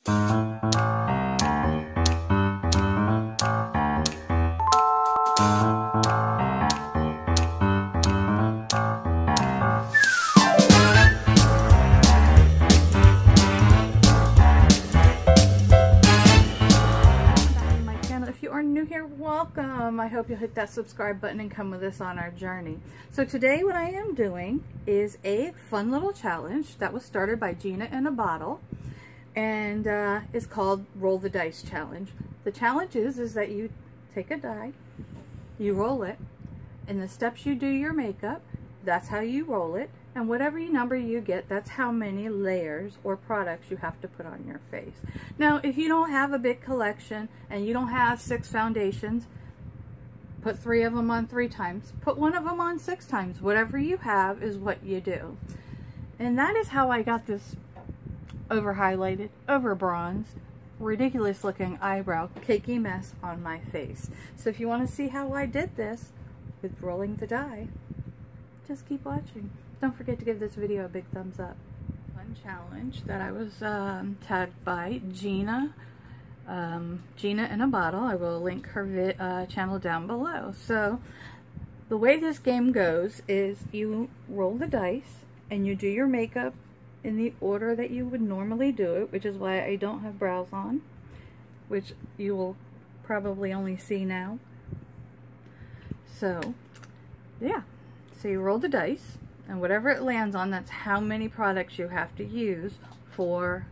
Welcome. I hope you'll hit that subscribe button and come with us on our journey. So today what I am doing is a fun little challenge that was started by Gina in a Bottle, and is called Roll the Dice Challenge. The challenge is that you take a die, you roll it, and the steps you do your makeup, that's how you roll it, and whatever number you get, that's how many layers or products you have to put on your face. Now, if you don't have a big collection and you don't have 6 foundations, put 3 of them on 3 times. Put 1 of them on 6 times. Whatever you have is what you do. And that is how I got this over highlighted, over bronzed, ridiculous looking eyebrow cakey mess on my face. So if you want to see how I did this with rolling the die, just keep watching. Don't forget to give this video a big thumbs up. Fun challenge that I was tagged by Gina in a Bottle. I will link her channel down below. So the way this game goes is you roll the dice and you do your makeup in the order that you would normally do it, which is why I don't have brows on, which you will probably only see now. So yeah, so you roll the dice, and whatever it lands on, that's how many products you have to use for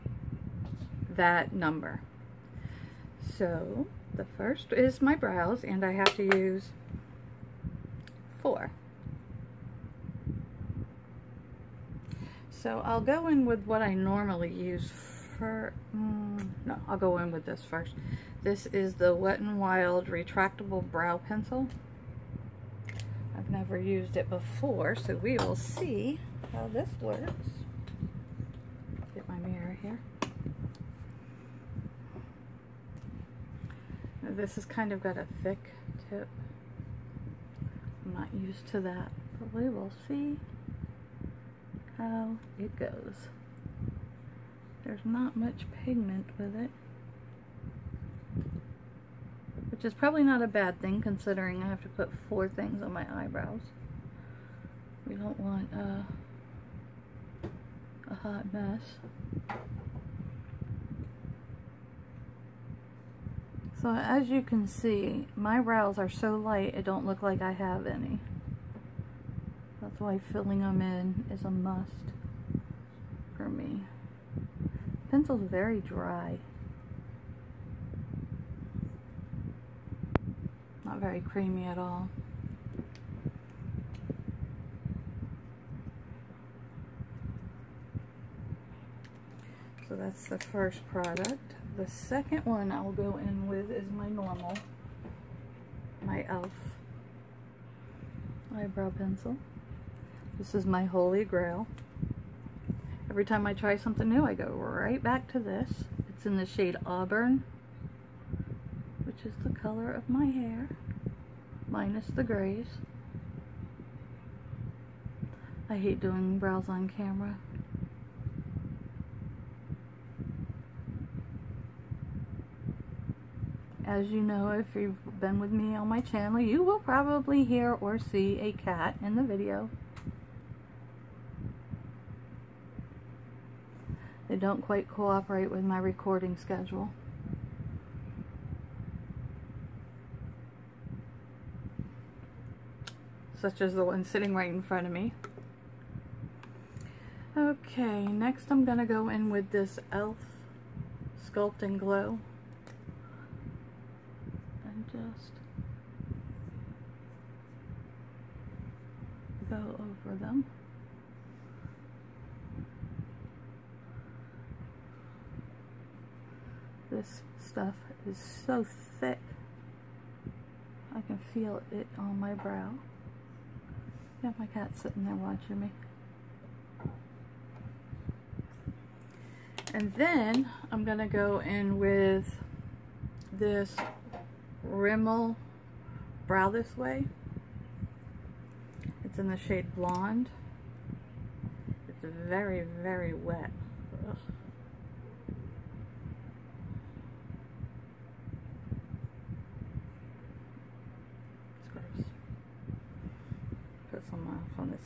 that number. So the first is my brows, and I have to use 4. So I'll go in with what I normally use for, no, I'll go in with this first. This is the Wet n Wild retractable brow pencil. I've never used it before, so we will see how this works. Get my mirror here. Now this has kind of got a thick tip. I'm not used to that, but we will see how it goes. There's not much pigment with it, which is probably not a bad thing considering I have to put 4 things on my eyebrows. We don't want a hot mess. So as you can see, my brows are so light it don't look like I have any. That's why filling them in is a must for me. Pencil's very dry. Not very creamy at all. So that's the first product. The second one I'll go in with is my normal, my e.l.f. eyebrow pencil. This is my holy grail. Every time I try something new, I go right back to this. It's in the shade Auburn, which is the color of my hair, minus the grays. I hate doing brows on camera. As you know, if you've been with me on my channel, you will probably hear or see a cat in the video. They don't quite cooperate with my recording schedule. Such as the one sitting right in front of me. Okay, next I'm going to go in with this e.l.f. Sculpt and Glow. And just go over them. This stuff is so thick. I can feel it on my brow. Got my cat sitting there watching me. And then I'm gonna go in with this Rimmel Brow This Way. It's in the shade Blonde. It's very, very wet. Ugh.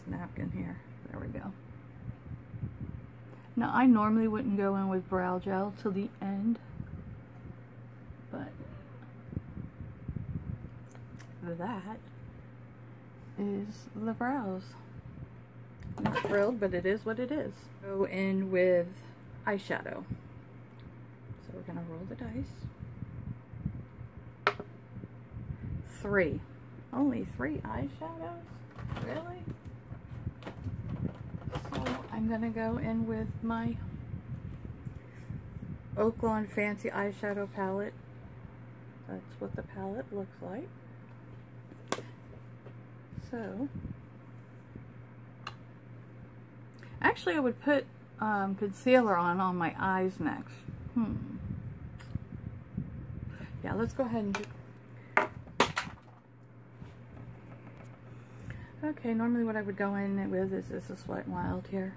napkin here. There we go. Now, I normally wouldn't go in with brow gel till the end, but that is the brows. I'm not thrilled, but it is what it is. Go in with eyeshadow. So we're gonna roll the dice. 3. Only 3 eyeshadows? Really? So I'm gonna go in with my Oaklawn Fancy Eyeshadow Palette. That's what the palette looks like. So, actually I would put concealer on my eyes next. Yeah, let's go ahead and do. Okay, normally what I would go in with is this Wet n Wild here.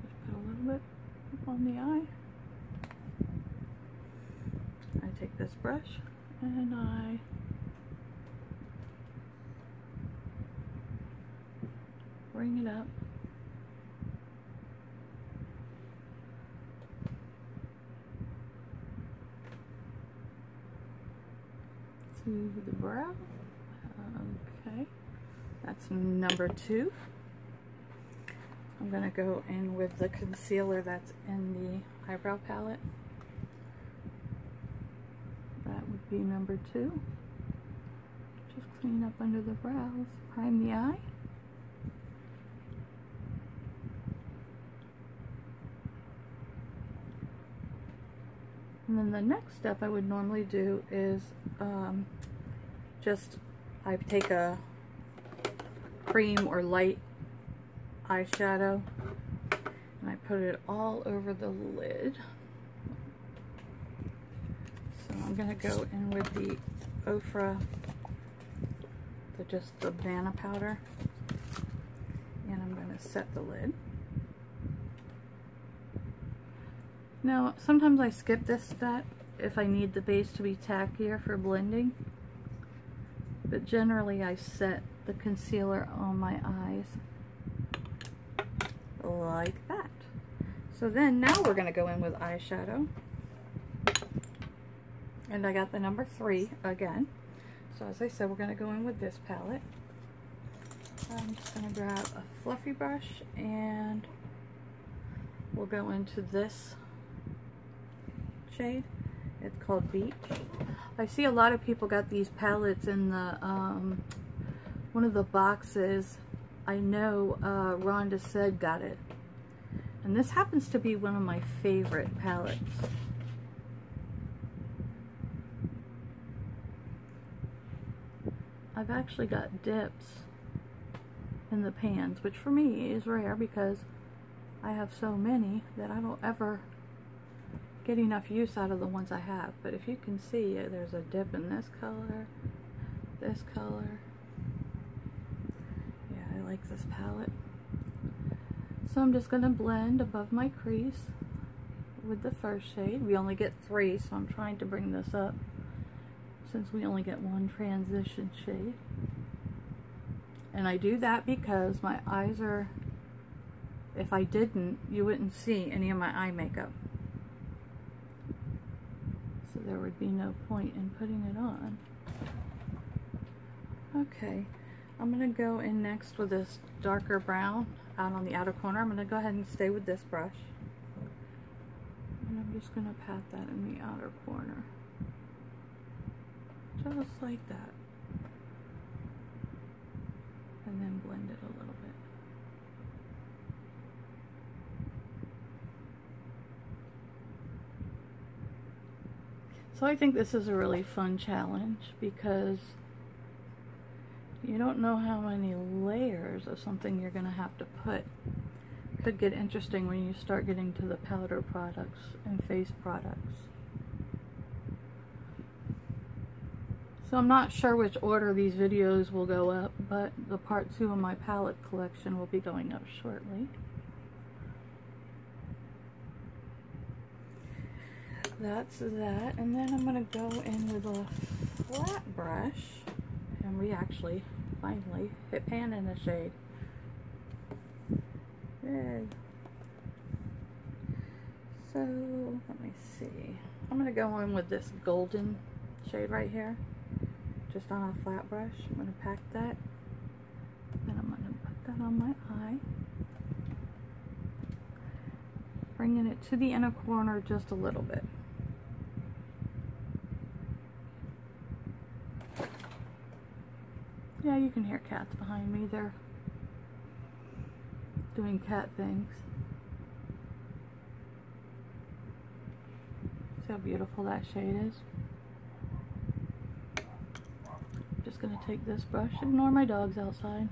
Just put a little bit on the eye. I take this brush and I bring it up. To the brow. Okay, that's number 2. I'm going to go in with the concealer that's in the eyebrow palette. That would be number 2. Just clean up under the brows, prime the eye. And then the next step I would normally do is I take a cream or light eyeshadow and I put it all over the lid. So I'm going to go in with the Ofra, just the banana powder, and I'm going to set the lid. Now, sometimes I skip this step if I need the base to be tackier for blending, but generally I set the concealer on my eyes like that. So then now we're going to go in with eyeshadow, and I got the number 3 again. So as I said, we're going to go in with this palette. I'm just going to grab a fluffy brush and we'll go into this shade. It's called Beach. I see a lot of people got these palettes in the one of the boxes. I know Rhonda said got it, and this happens to be one of my favorite palettes. I've actually got dips in the pans, which for me is rare because I have so many that I don't ever get enough use out of the ones I have. But if you can see, there's a dip in this color, this color. Yeah, I like this palette. So I'm just going to blend above my crease with the first shade. We only get 3, so I'm trying to bring this up since we only get 1 transition shade. And I do that because my eyes are, if I didn't, you wouldn't see any of my eye makeup. So there would be no point in putting it on. Okay, I'm going to go in next with this darker brown out on the outer corner. I'm going to go ahead and stay with this brush. And I'm just going to pat that in the outer corner. Just like that. And then blend it a little bit. So I think this is a really fun challenge because you don't know how many layers of something you're going to have to put. It could get interesting when you start getting to the powder products and face products. So I'm not sure which order these videos will go up, but the part 2 of my palette collection will be going up shortly. That's that, and then I'm going to go in with a flat brush, and we actually finally hit pan in the shade. Yay. So, let me see. I'm going to go in with this golden shade right here. Just on a flat brush. I'm going to pack that. And I'm going to put that on my eye. Bringing it to the inner corner just a little bit. Yeah, you can hear cats behind me. They're doing cat things. See how beautiful that shade is? I'm just going to take this brush, ignore my dogs outside,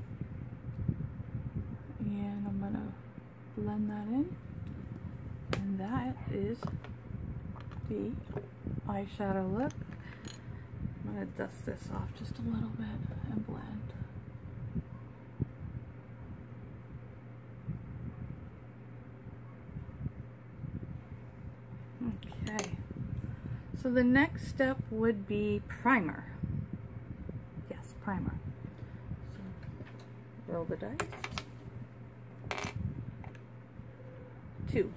and I'm going to blend that in. And that is the eyeshadow look. I'm going to dust this off just a little bit and blend. Okay, so the next step would be primer. Yes, primer. So roll the dice. 2.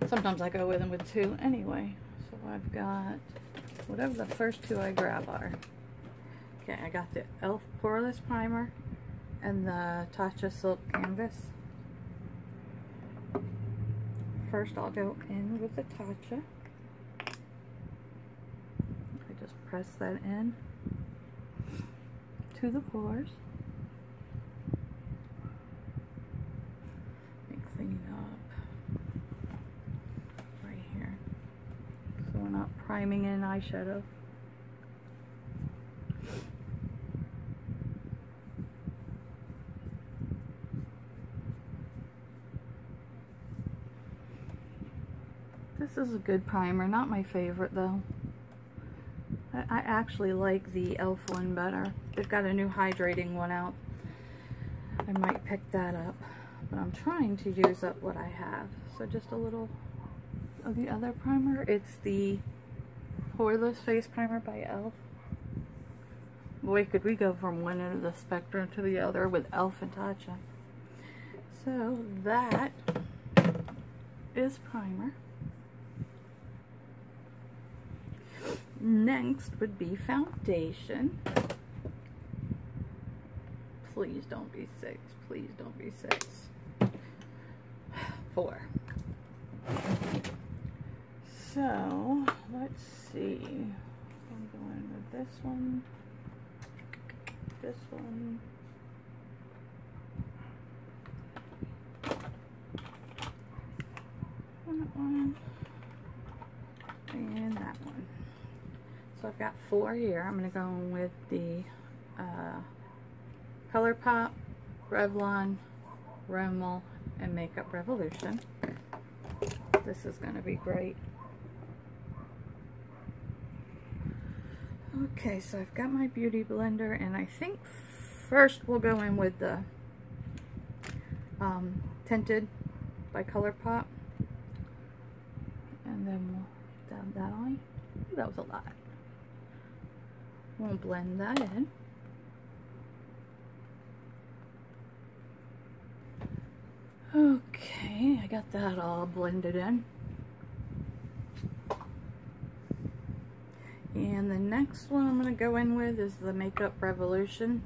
Sometimes I go with them with 2 anyway. So I've got whatever the first 2 I grab are. Okay, I got the e.l.f. Poreless Primer and the Tatcha Silk Canvas. First I'll go in with the Tatcha. I just press that in to the pores. And clean up right here. So we're not priming in eyeshadow. This is a good primer, not my favorite though. I actually like the e.l.f. one better. They've got a new hydrating one out. I might pick that up, but I'm trying to use up what I have. So just a little of the other primer. It's the Poreless Face Primer by e.l.f. Boy, could we go from one end of the spectrum to the other with e.l.f. and Tatcha. So that is primer. Next would be foundation. Please don't be 6. Please don't be 6. 4. So, let's see. I'm going with this one. This one. That one. And that one. So I've got 4 here. I'm going to go with the ColourPop, Revlon, Rimmel, and Makeup Revolution. This is going to be great. Okay, so I've got my beauty blender, and I think first we'll go in with the Tinted by ColourPop, and then we'll dab that on. That was a lot. We'll blend that in. Okay, I got that all blended in. And the next one I'm going to go in with is the Makeup Revolution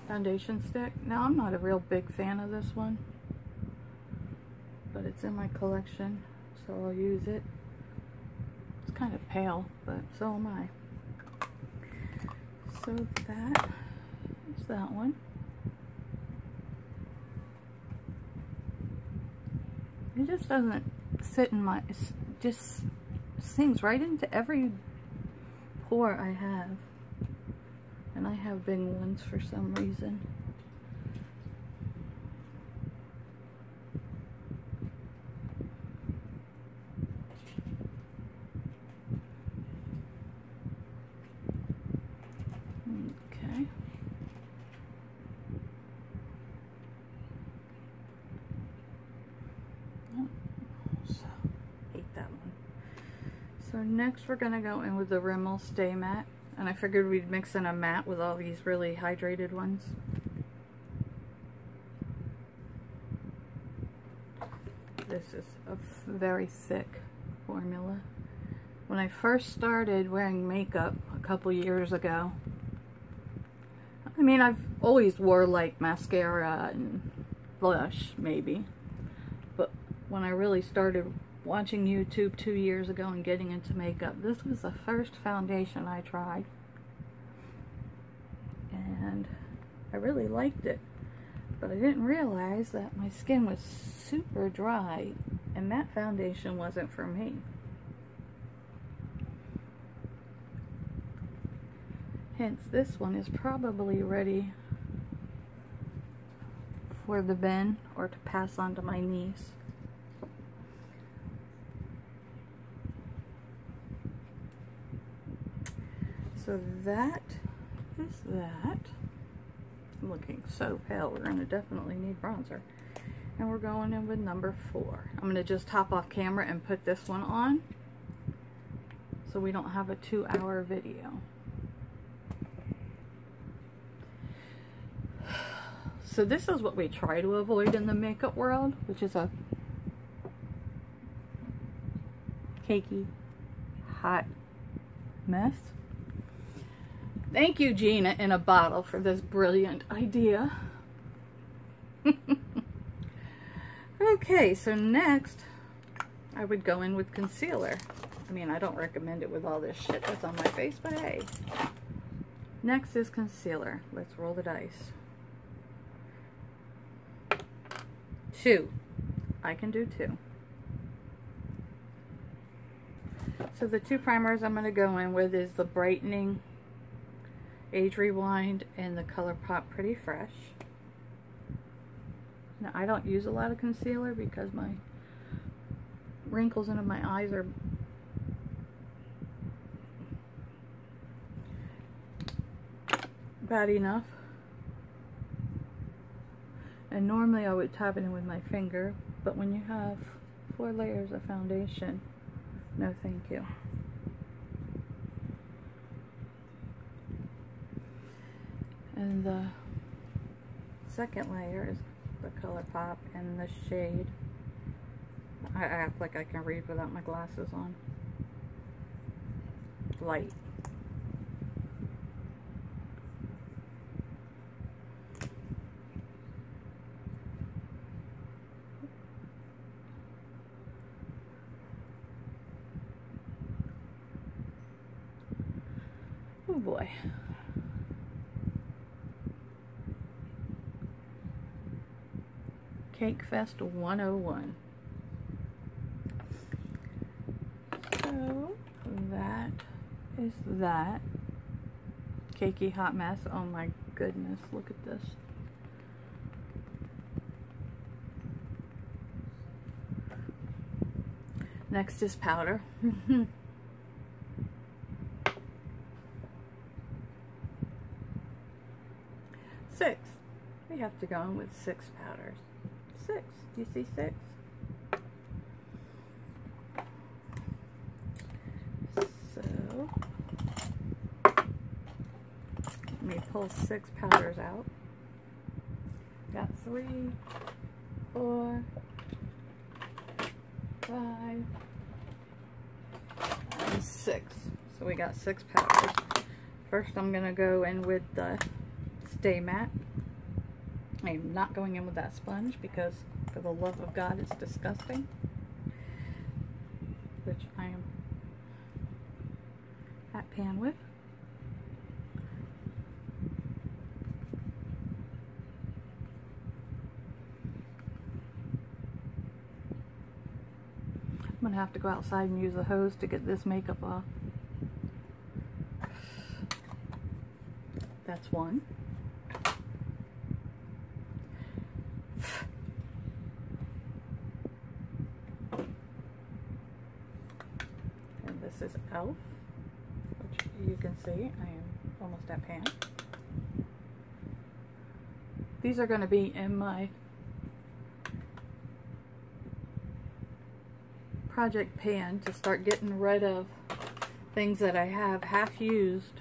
foundation stick. Now, I'm not a real big fan of this one, but it's in my collection, so I'll use it. It's kind of pale, but so am I. So that is that one. It just doesn't sit in my, it just sinks right into every pore I have. And I have big ones for some reason. Okay. Oh, so, hate that one. So next we're going to go in with the Rimmel Stay Matte. And I figured we'd mix in a matte with all these really hydrated ones. This is a very thick formula. When I first started wearing makeup a couple years ago, I mean, I've always wore like mascara and blush maybe, but when I really started watching YouTube 2 years ago and getting into makeup, this was the first foundation I tried, and I really liked it. But I didn't realize that my skin was super dry and matte foundation wasn't for me. Hence, this one is probably ready for the bin or to pass on to my niece. So that is that. I'm looking so pale. We're going to definitely need bronzer. And we're going in with number 4. I'm going to just hop off camera and put this one on so we don't have a 2-hour video. So this is what we try to avoid in the makeup world, which is a cakey, hot mess. Thank you, Gina in a Bottle, for this brilliant idea. Okay, so next I would go in with concealer. I mean, I don't recommend it with all this shit that's on my face, but hey. Next is concealer. Let's roll the dice. 2. I can do 2. So the 2 primers I'm going to go in with is the Brightening Age Rewind and the ColourPop Pretty Fresh. Now, I don't use a lot of concealer because my wrinkles under my eyes are bad enough. And normally I would tap it in with my finger, but when you have 4 layers of foundation, no thank you. And the second layer is the ColourPop and the shade. I act like I can read without my glasses on. Light. Oh boy. Cake Fest 101. So that is that. Cakey hot mess. Oh my goodness, look at this. Next is powder. 6. We have to go in with 6 powders. 6. Do you see 6? So let me pull 6 powders out. Got 3, 4, 5, and 6. So we got 6 powders. First I'm going to go in with the Stay Matte. I am not going in with that sponge because, for the love of God, it's disgusting. Which I am at pan with. I'm going to have to go outside and use a hose to get this makeup off. That's 1. And this is e.l.f., which you can see I am almost at pan. These are going to be in my project pan to start getting rid of things that I have half used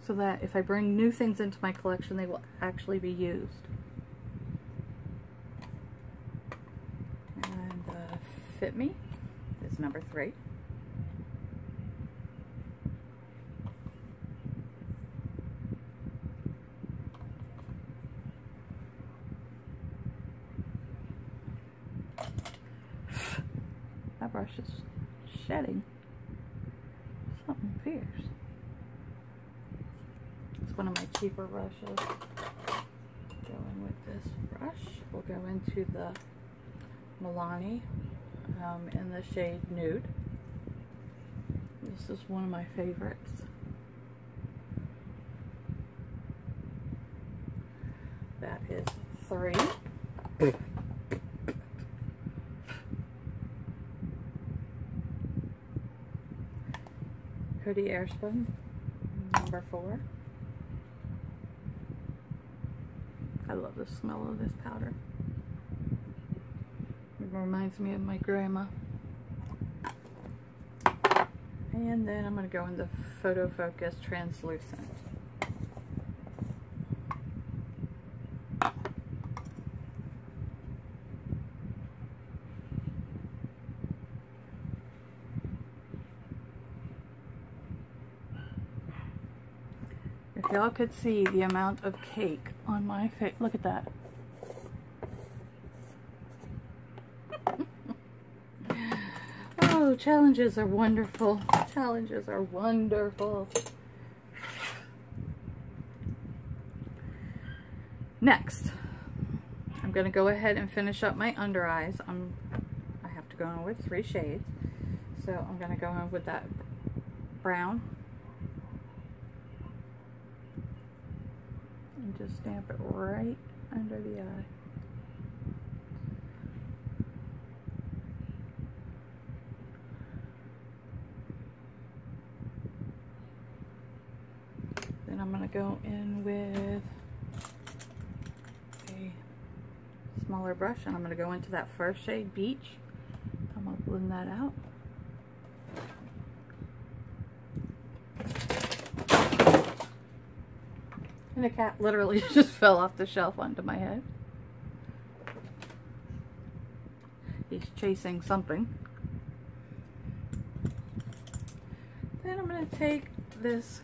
so that if I bring new things into my collection, they will actually be used. And Fit Me is number 3. That brush is shedding something fierce. It's one of my cheaper brushes. Go in with this brush. We'll go into the Milani in the shade Nude. This is one of my favorites. That is 3. Coty Airspun, number 4. I love the smell of this powder. It reminds me of my grandma. And then I'm going to go into Photo Focus Translucent. If y'all could see the amount of cake on my face, look at that. Oh, challenges are wonderful. Challenges are wonderful. Next, I'm going to go ahead and finish up my under eyes. I have to go in with 3 shades. So I'm going to go in with that brown. And just stamp it right under the eye. Then I'm going to go in with a smaller brush and I'm going to go into that first shade, Beach. I'm going to blend that out. And the cat literally just fell off the shelf onto my head. He's chasing something. Then I'm going to take this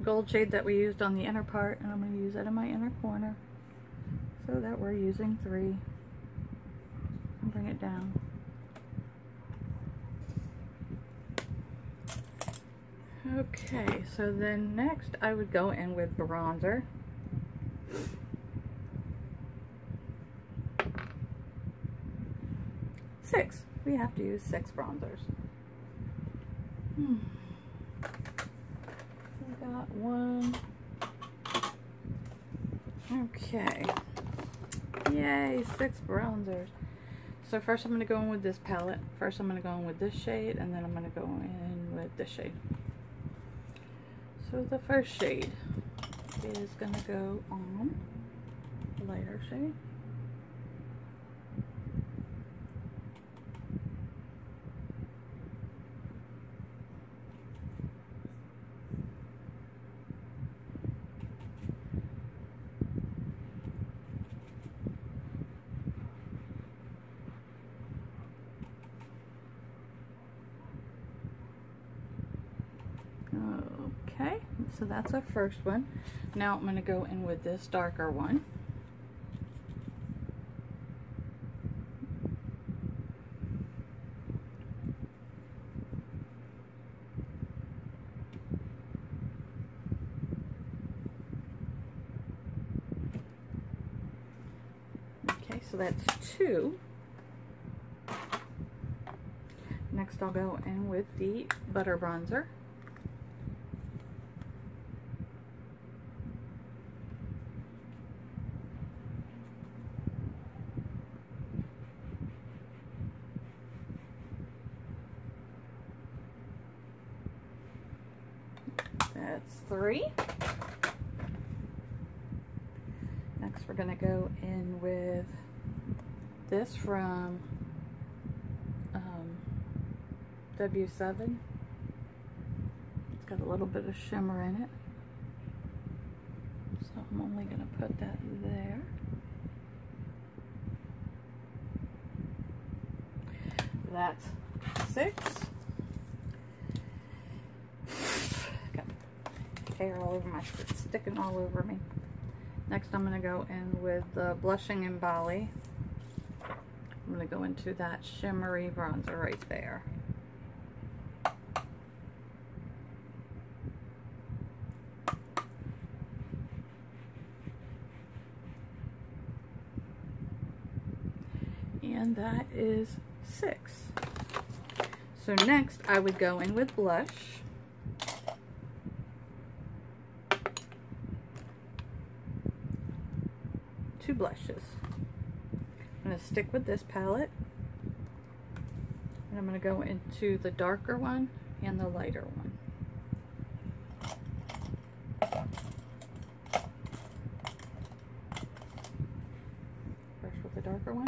gold shade that we used on the inner part and I'm going to use it in my inner corner so that we're using 3 and bring it down. Okay, so then next I would go in with bronzer. Six. We have to use 6 bronzers. I got 1. Okay. Yay, 6 bronzers. So first I'm going to go in with this palette. First I'm going to go in with this shade and then I'm going to go in with this shade. So the first shade is going to go on the lighter shade. Okay, so that's our first one. Now I'm going to go in with this darker one. Okay, so that's 2. Next I'll go in with the Butter Bronzer. That's 3. Next we're going to go in with this from W7. It's got a little bit of shimmer in it. I'm only going to put that there. That's 6. Got hair all over my shirt, sticking all over me. Next I'm going to go in with the Blushing in Bali. I'm going to go into that shimmery bronzer right there. And that is 6. So next I would go in with blush. 2 blushes. I'm going to stick with this palette. And I'm going to go into the darker one and the lighter one. First with the darker one.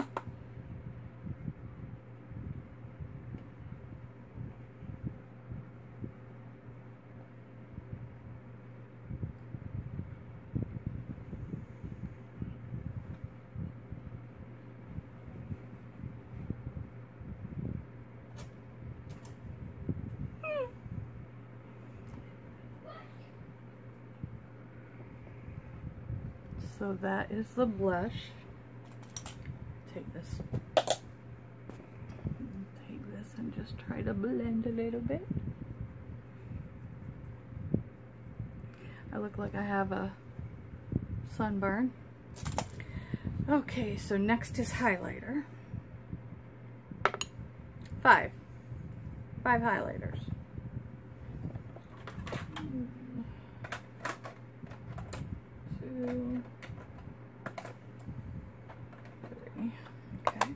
So that is the blush. Take this and just try to blend a little bit. I look like I have a sunburn. Okay, so next is highlighter. 5 highlighters. 2, 3. Okay.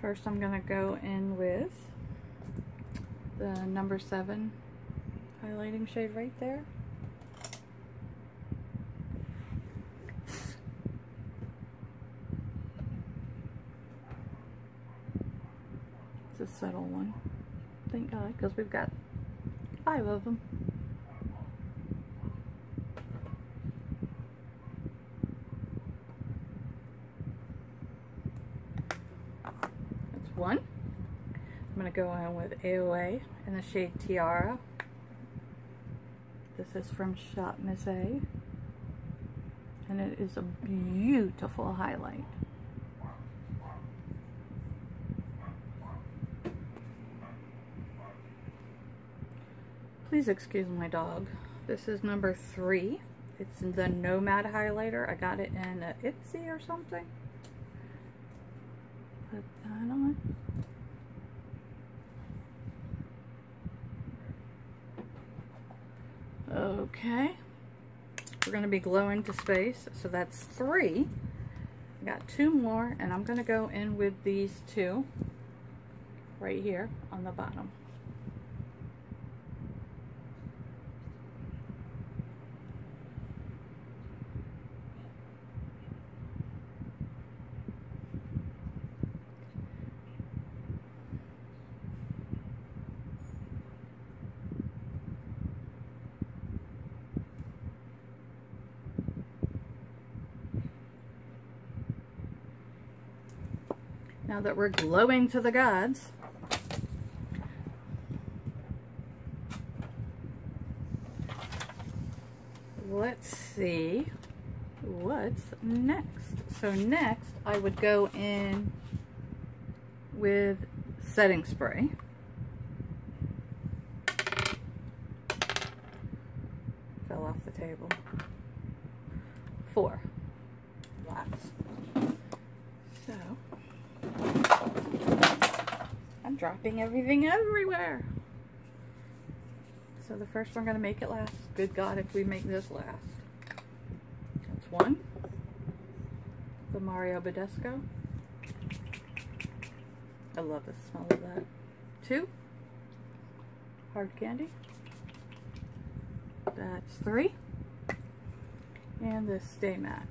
First I'm going to go in with the number 7 highlighting shade right there. It's a subtle one. Thank God, because we've got 5 of them. That's 1. I'm going to go in with AOA in the shade Tiara. This is from Shop Miss A. And it is a beautiful highlight. Please excuse my dog. This is number 3. It's the Nomad highlighter. I got it in a Ipsy or something. Put that on. Okay. We're going to be glowing to space. So that's 3. I got 2 more, and I'm going to go in with these 2 right here on the bottom. Now that we're glowing to the gods, let's see what's next. So next I would go in with setting spray. Fell off the table. 4 lots. So I'm dropping everything everywhere. So the first one, I'm going to make it last. Good God, if we make this last. That's 1. The Mario Badescu. I love the smell of that. 2. Hard Candy. That's 3. And this Stay Matte.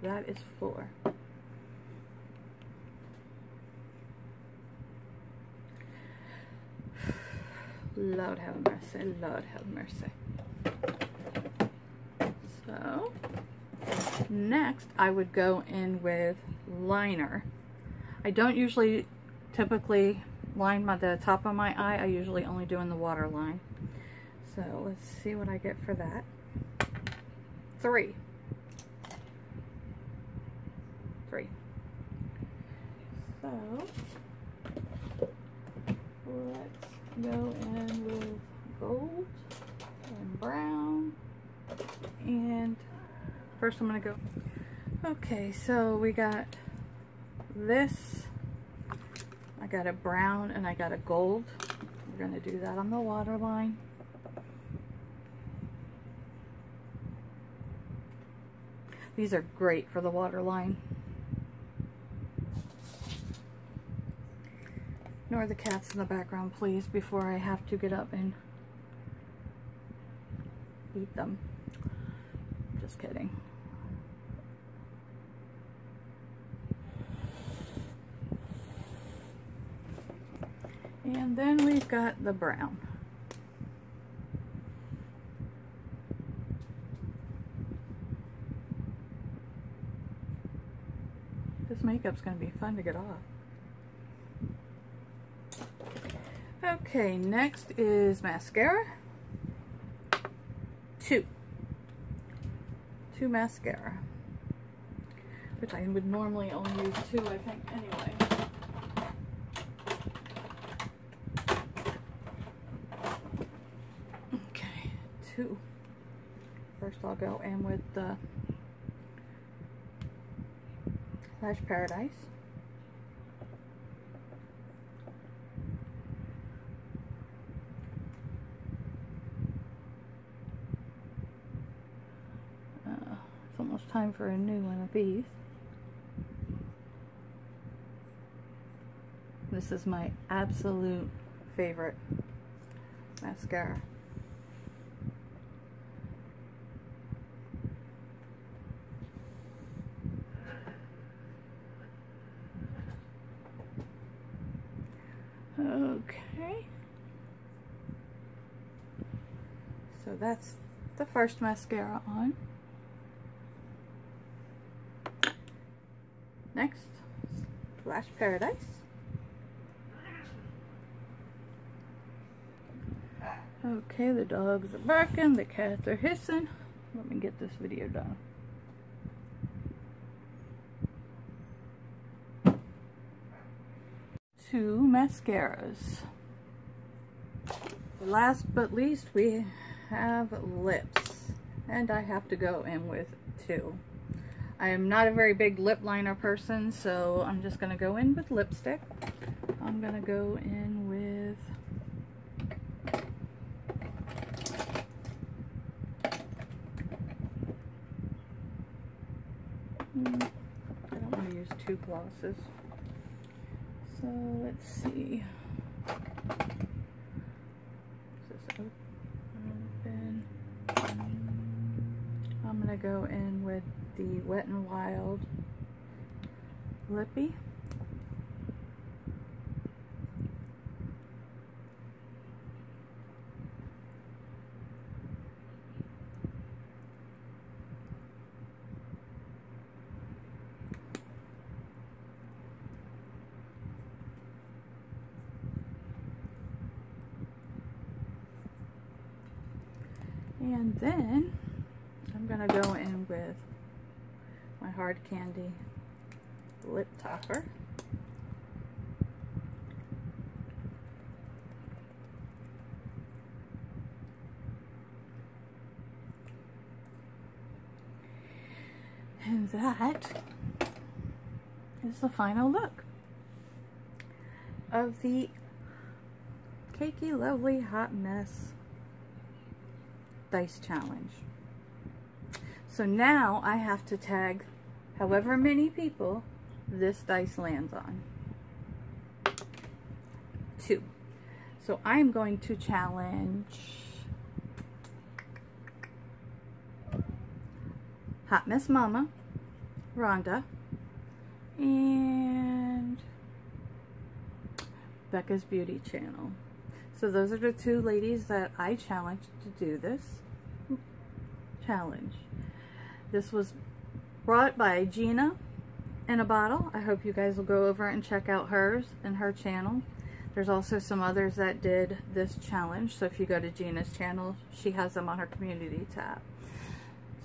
That is 4. Lord have mercy, Lord have mercy. So next I would go in with liner. I don't usually typically line the top of my eye. I usually only do in the waterline. So let's see what I get for that. 3. So let's go in with gold and brown. And first I'm going to go. Okay, so we got this. I got a brown and I got a gold. We're going to do that on the waterline. These are great for the waterline. Ignore the cats in the background, please, before I have to get up and eat them. Just kidding. And then we've got the brown. This makeup's going to be fun to get off. Okay, next is mascara. 2 mascara, which I would normally only use 2, I think, anyway. Okay, 2. First I'll go in with the Lash Paradise. It's almost time for a new one of these. This is my absolute favorite mascara. Okay, so that's the first mascara on. Next, Lash Paradise. Okay, the dogs are barking, the cats are hissing. Let me get this video done. Two mascaras. Last but least, we have lips, and I have to go in with 2. I am not a very big lip liner person, so I'm just going to go in with lipstick. I'm going to go in with I don't want to use 2 glosses. So let's see. Is this open? I'm going to go in with the Wet n Wild Lippy. And then I'm going to go in with my Hard Candy lip topper. And that is the final look of the Cakey Lovely Hot Mess Dice Challenge. So now I have to tag however many people this dice lands on. 2. So I'm going to challenge Hot Mess Mama, Rhonda, and Becca's Beauty Channel. So those are the 2 ladies that I challenged to do this challenge. This was brought by Gina in a Bottle. I hope you guys will go over and check out hers and her channel. There's also some others that did this challenge, so if you go to Gina's channel, she has them on her community tab.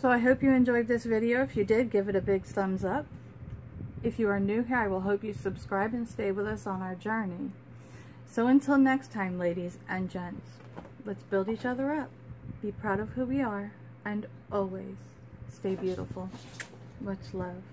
So I hope you enjoyed this video. If you did, give it a big thumbs up. If you are new here, I will hope you subscribe and stay with us on our journey. So until next time, ladies and gents, let's build each other up, be proud of who we are, and always stay beautiful. Much love.